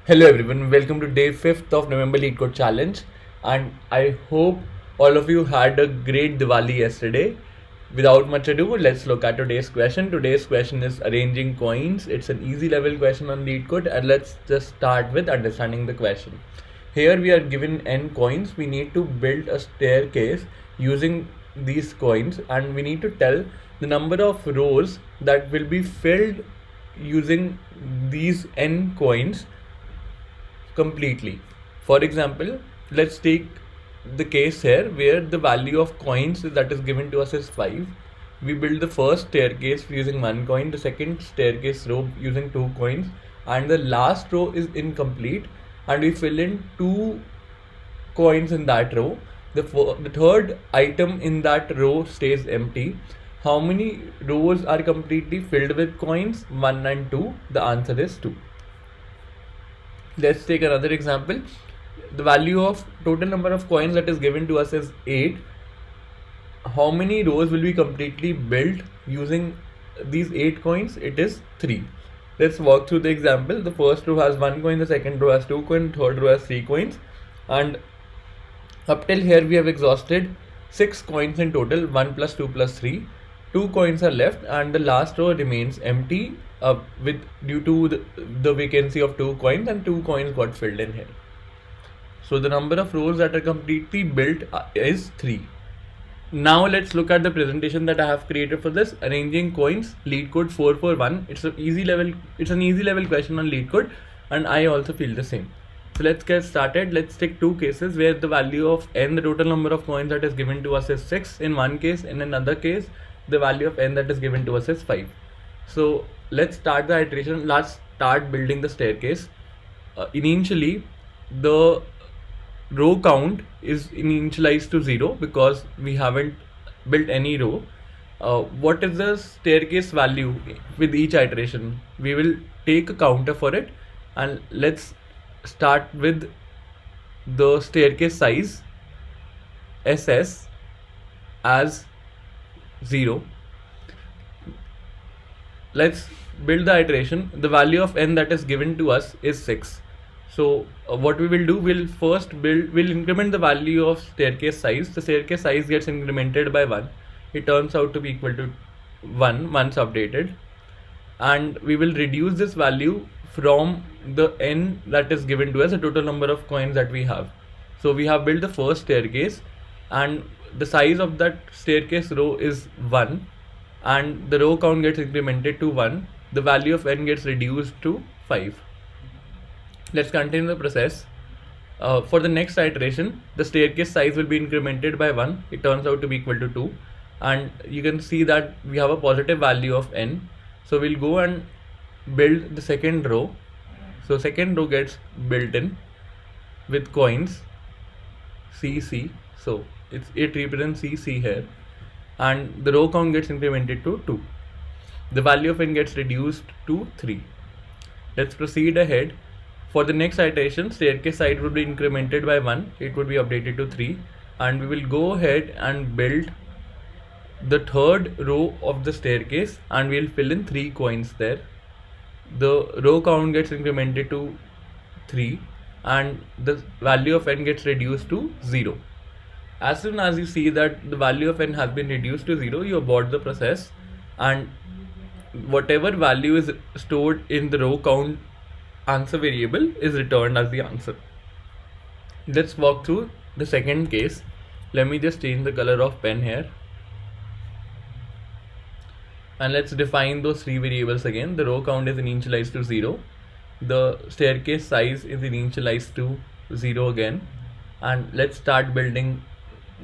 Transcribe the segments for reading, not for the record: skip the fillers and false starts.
Hello everyone, welcome to day 5th of November Lead Code Challenge, and I hope all of you had a great Diwali yesterday. Without much ado, let's look at today's question. Today's question is arranging coins. It's an easy level question on Lead Code, and let's just start with understanding the question. Here we are given n coins. We need to build a staircase using these coins, and we need to tell the number of rows that will be filled using these n coins completely. For example, let's take the case here where the value of coins that is given to us is 5. We build the first staircase using 1 coin, the second staircase row using 2 coins, and the last row is incomplete, and we fill in 2 coins in that row. The third item in that row stays empty. How many rows are completely filled with coins? 1 and 2. The answer is 2. Let's take another example. The value of total number of coins that is given to us is 8. How many rows will be completely built using these 8 coins? It is 3. Let's walk through the example. The first row has 1 coin, the second row has 2 coins, third row has 3 coins, and up till here we have exhausted 6 coins in total, 1 plus 2 plus 3. 2 coins are left and the last row remains empty with due to the vacancy of 2 coins, and 2 coins got filled in here. So the number of rows that are completely built is 3. Now let's look at the presentation that I have created for this, arranging coins, Lead Code 441. It's an easy level question on Lead Code, and I also feel the same. So let's get started. Let's take two cases where the value of n, the total number of coins that is given to us, is 6 in one case. In another case, the value of n that is given to us is 5. So let's start the iteration. Let's start building the staircase. Initially, the row count is initialized to 0 because we haven't built any row. What is the staircase value with each iteration? We will take a counter for it, and let's start with the staircase size SS as 0. Let's build the iteration. The value of n that is given to us is 6. So what we will do, we'll increment the value of staircase size. The staircase size gets incremented by 1. It turns out to be equal to 1 once updated, and we will reduce this value from the n that is given to us, the total number of coins that we have. So we have built the first staircase, and the size of that staircase row is 1, and the row count gets incremented to 1. The value of n gets reduced to 5. Let's continue the process. For the next iteration, the staircase size will be incremented by 1. It turns out to be equal to 2, and you can see that we have a positive value of n. So we'll go and build the second row. So second row gets built in with coins CC. So it represents CC here, and the row count gets incremented to 2. The value of n gets reduced to 3. Let's proceed ahead. For the next iteration, staircase size will be incremented by 1. It would be updated to 3, and we will go ahead and build the third row of the staircase, and we'll fill in 3 coins there. The row count gets incremented to 3, and the value of n gets reduced to 0. As soon as you see that the value of n has been reduced to 0, you abort the process, and whatever value is stored in the row count answer variable is returned as the answer. Let's walk through the second case. Let me just change the color of pen here, and let's define those 3 variables again. The row count is initialized to 0, the staircase size is initialized to 0 again, and let's start building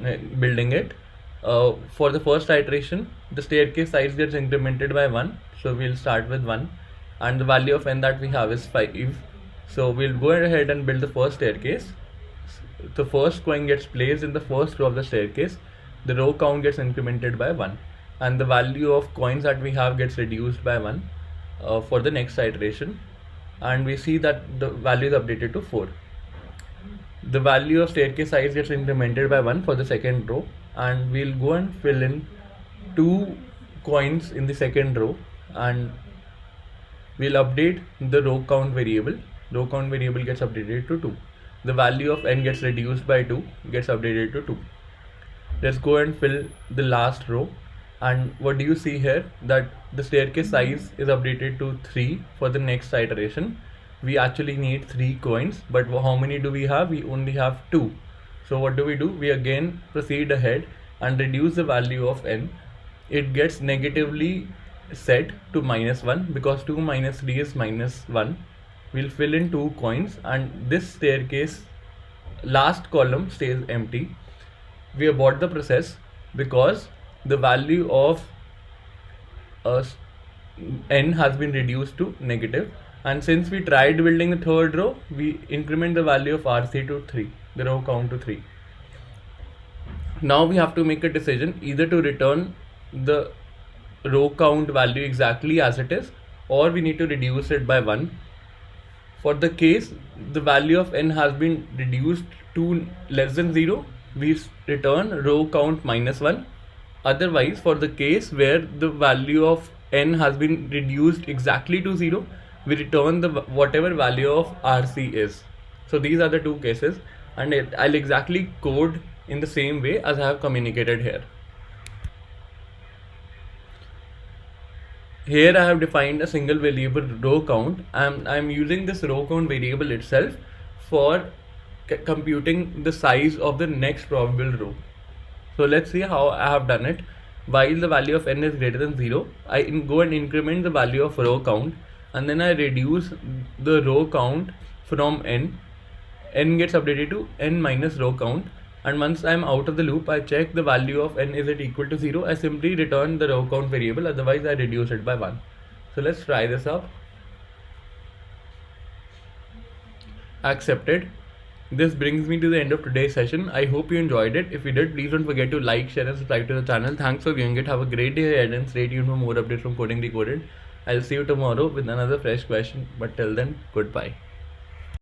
it. For the first iteration, the staircase size gets incremented by 1, so we'll start with 1, and the value of n that we have is 5. So we'll go ahead and build the first staircase. The first coin gets placed in the first row of the staircase. The row count gets incremented by 1, and the value of coins that we have gets reduced by 1 for the next iteration, and we see that the value is updated to 4. The value of staircase size gets incremented by 1 for the second row, and we'll go and fill in 2 coins in the second row, and we'll update the row count variable row count variable gets updated to 2. The value of n gets reduced by 2, gets updated to 2. Let's go and fill the last row. And what do you see here? That the staircase size is updated to 3 for the next iteration. We actually need 3 coins, but how many do we have? We only have 2. So what do? We again proceed ahead and reduce the value of n. It gets negatively set to -1 because 2 minus 3 is -1. We'll fill in 2 coins and this staircase last column stays empty. We abort the process because the value of n has been reduced to negative, and since we tried building the third row, we increment the value of RC to 3, the row count to 3. Now we have to make a decision either to return the row count value exactly as it is, or we need to reduce it by 1. For the case the value of n has been reduced to less than 0, we return row count -1. Otherwise, for the case where the value of n has been reduced exactly to 0, we return the whatever value of RC is. So these are the two cases, and I'll exactly code in the same way as I have communicated here. Here I have defined a single variable row count, and I'm using this row count variable itself for computing the size of the next probable row. So let's see how I have done it. While the value of n is greater than 0, I go and increment the value of row count, and then I reduce the row count from n. N gets updated to n minus row count, and once I'm out of the loop, I check the value of n, is it equal to 0. I simply return the row count variable, otherwise I reduce it by 1. So let's try this up. Accepted. This brings me to the end of today's session. I hope you enjoyed it. If you did, please don't forget to like, share and subscribe to the channel. Thanks for viewing it. Have a great day ahead and stay tuned for more updates from Coding Decoded. I'll see you tomorrow with another fresh question. But till then, goodbye.